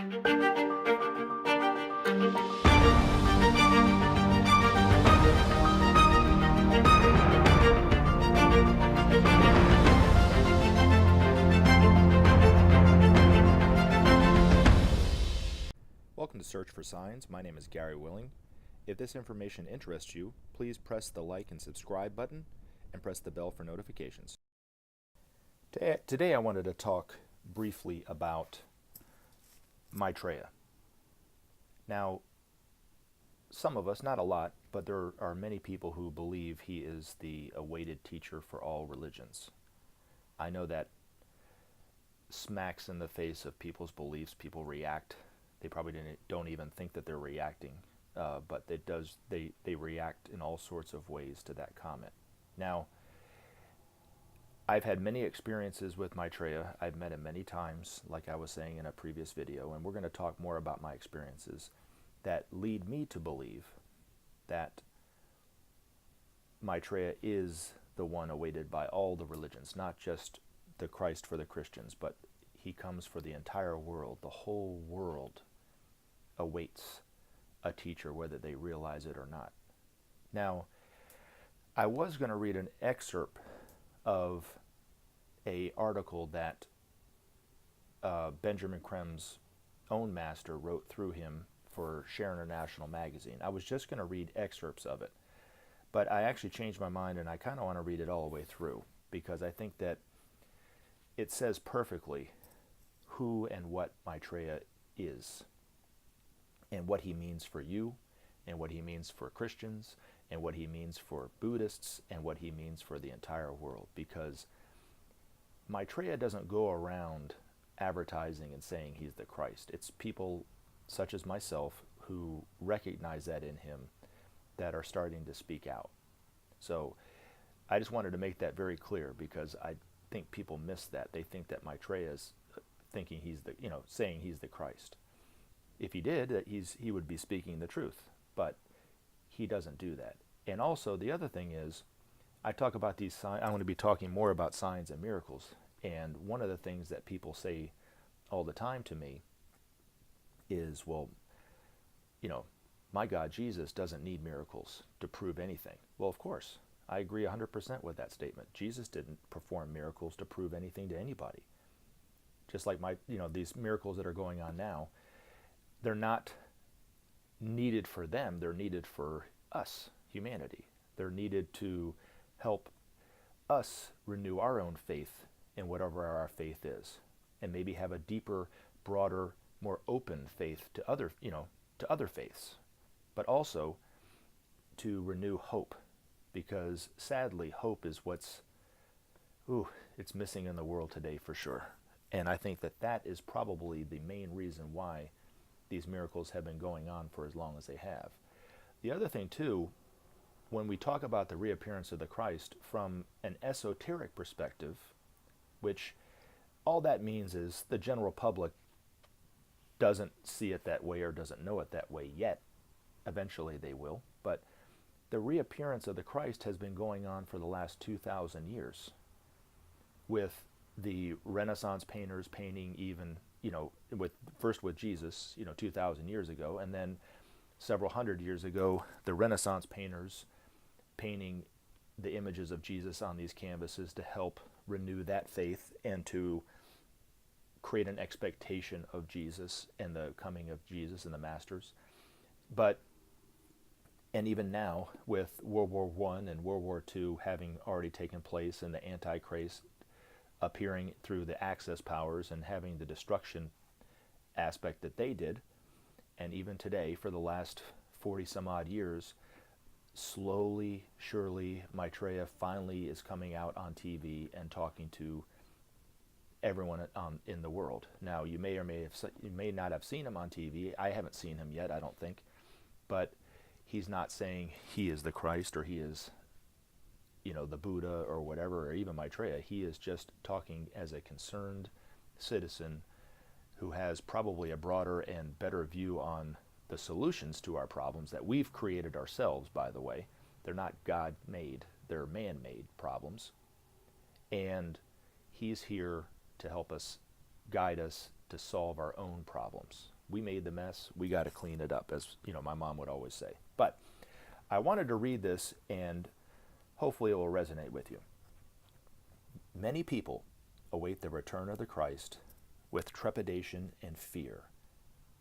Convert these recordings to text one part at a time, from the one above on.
Welcome to Search for Signs. My name is Gary Willing. If this information interests you, please press the like and subscribe button and press the bell for notifications. Today I wanted to talk briefly about Maitreya. Now, some of us, not a lot, but there are many people who believe he is the awaited teacher for all religions. I know that smacks in the face of people's beliefs. People react. They probably don't even think that they're reacting, but they react in all sorts of ways to that comment. Now, I've had many experiences with Maitreya. I've met him many times, like I was saying in a previous video, and we're going to talk more about my experiences that lead me to believe that Maitreya is the one awaited by all the religions, not just the Christ for the Christians, but he comes for the entire world. The whole world awaits a teacher, whether they realize it or not. Now, I was going to read an excerpt of an article that Benjamin Creme's own master wrote through him for Share International magazine. I was just going to read excerpts of it, but I actually changed my mind and I kind of want to read it all the way through because I think that it says perfectly who and what Maitreya is, and what he means for you, and what he means for Christians, and what he means for Buddhists, and what he means for the entire world. Because Maitreya doesn't go around advertising and saying he's the Christ. It's people such as myself who recognize that in him that are starting to speak out. So I just wanted to make that very clear because I think people miss that. They think that Maitreya is thinking he's the, saying he's the Christ. If he did, he would be speaking the truth, but he doesn't do that. And also, the other thing is, I talk about these signs. I want to be talking more about signs and miracles. And one of the things that people say all the time to me is, well, my God, Jesus doesn't need miracles to prove anything. Well, of course, I agree 100% with that statement. Jesus didn't perform miracles to prove anything to anybody. Just like these miracles that are going on now, they're not needed for them, they're needed for us, humanity. They're needed to help us renew our own faith in whatever our faith is, and maybe have a deeper, broader, more open faith to other faiths, but also to renew hope, because sadly, hope is it's missing in the world today for sure. And I think that is probably the main reason why these miracles have been going on for as long as they have. The other thing too, when we talk about the reappearance of the Christ from an esoteric perspective, which all that means is the general public doesn't see it that way or doesn't know it that way yet. Eventually they will. But the reappearance of the Christ has been going on for the last 2,000 years, with the Renaissance painters painting even, first with Jesus, 2,000 years ago, and then several hundred years ago, the Renaissance painters painting the images of Jesus on these canvases to help renew that faith and to create an expectation of Jesus and the coming of Jesus and the masters. And even now, with World War I and World War II having already taken place and the Antichrist appearing through the Axis powers and having the destruction aspect that they did, and even today, for the last 40 some odd years, slowly, surely, Maitreya finally is coming out on TV and talking to everyone in the world. Now, you may not have seen him on TV. I haven't seen him yet, I don't think, but he's not saying he is the Christ or he is, the Buddha or whatever, or even Maitreya. He is just talking as a concerned citizen who has probably a broader and better view on the solutions to our problems that we've created ourselves, by the way. They're not God-made, they're man-made problems. And he's here to help us, guide us, to solve our own problems. We made the mess, we got to clean it up, as my mom would always say. But I wanted to read this, and hopefully it will resonate with you. Many people await the return of the Christ with trepidation and fear.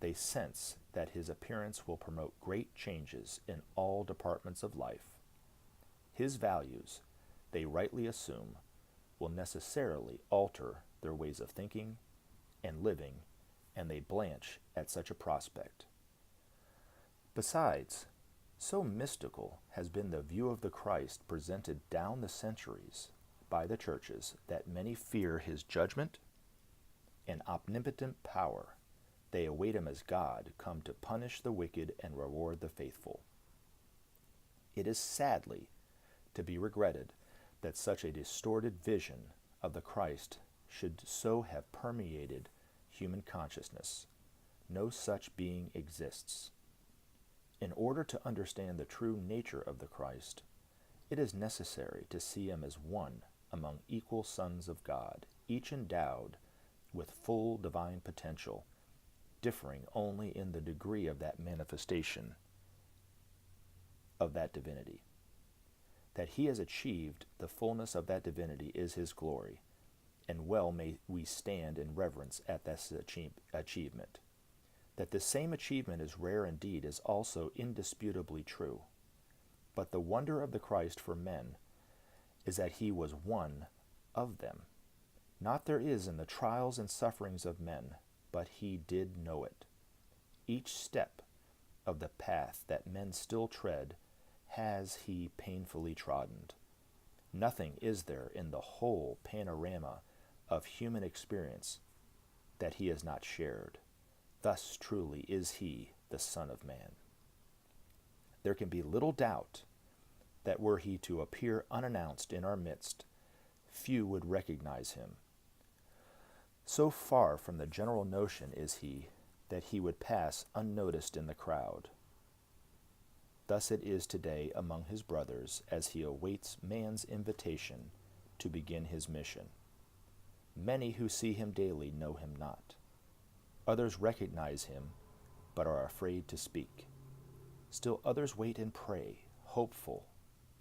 They sense that his appearance will promote great changes in all departments of life. His values, they rightly assume, will necessarily alter their ways of thinking and living, and they blanch at such a prospect. Besides, so mystical has been the view of the Christ presented down the centuries by the churches that many fear his judgment and omnipotent power. They await him as God, come to punish the wicked and reward the faithful. It is sadly to be regretted that such a distorted vision of the Christ should so have permeated human consciousness. No such being exists. In order to understand the true nature of the Christ, it is necessary to see him as one among equal sons of God, each endowed with full divine potential, differing only in the degree of that manifestation of that divinity. That he has achieved the fullness of that divinity is his glory, and well may we stand in reverence at this achievement. That the same achievement is rare indeed is also indisputably true. But the wonder of the Christ for men is that he was one of them. Not there is in the trials and sufferings of men, but he did know it. Each step of the path that men still tread has he painfully trodden. Nothing is there in the whole panorama of human experience that he has not shared. Thus truly is he the Son of Man. There can be little doubt that were he to appear unannounced in our midst, few would recognize him. So far from the general notion is he that he would pass unnoticed in the crowd. Thus it is today among his brothers as he awaits man's invitation to begin his mission. Many who see him daily know him not. Others recognize him, but are afraid to speak. Still others wait and pray, hopeful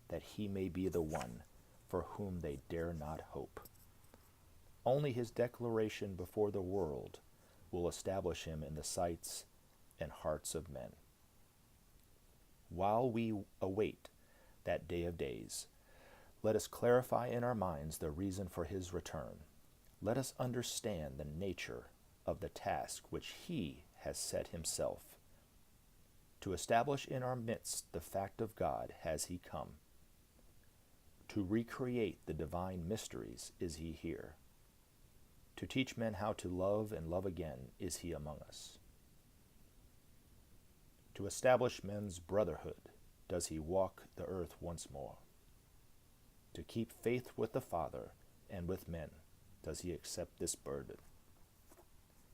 that he may be the one for whom they dare not hope. Only his declaration before the world will establish him in the sights and hearts of men. While we await that day of days, let us clarify in our minds the reason for his return. Let us understand the nature of the task which he has set himself. To establish in our midst the fact of God has he come. To recreate the divine mysteries is he here. To teach men how to love and love again is he among us. To establish men's brotherhood does he walk the earth once more. To keep faith with the Father and with men does he accept this burden.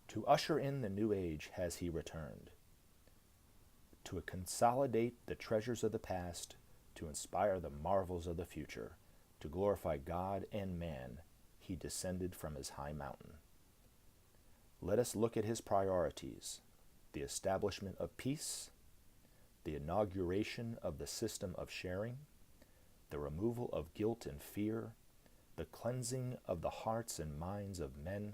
To usher in the new age has he returned. To consolidate the treasures of the past, to inspire the marvels of the future, to glorify God and man, he descended from his high mountain. Let us look at his priorities: the establishment of peace, the inauguration of the system of sharing, the removal of guilt and fear, the cleansing of the hearts and minds of men,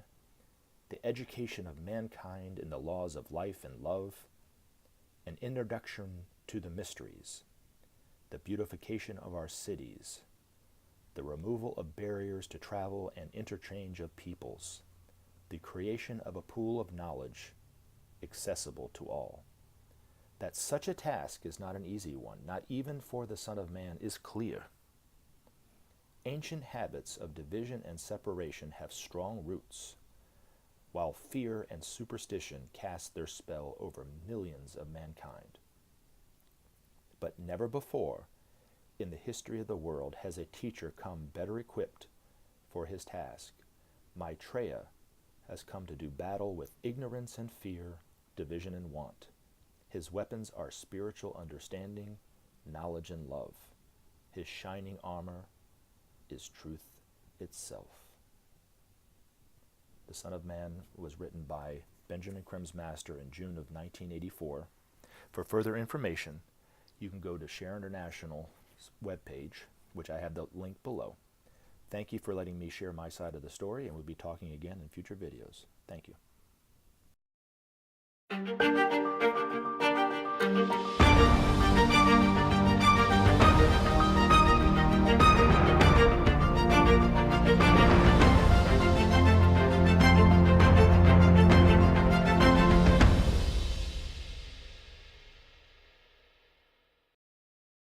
the education of mankind in the laws of life and love, an introduction to the mysteries, the beautification of our cities, the removal of barriers to travel and interchange of peoples, the creation of a pool of knowledge accessible to all. That such a task is not an easy one, not even for the Son of Man, is clear. Ancient habits of division and separation have strong roots, while fear and superstition cast their spell over millions of mankind. But never before in the history of the world has a teacher come better equipped for his task. Maitreya has come to do battle with ignorance and fear, division and want. His weapons are spiritual understanding, knowledge and love. His shining armor is truth itself. The the Son of Man was written by Benjamin Creme's master in June of 1984. For further information, you can go to Share International's webpage, which I have the link below. Thank you for letting me share my side of the story, and we'll be talking again in future videos. Thank you.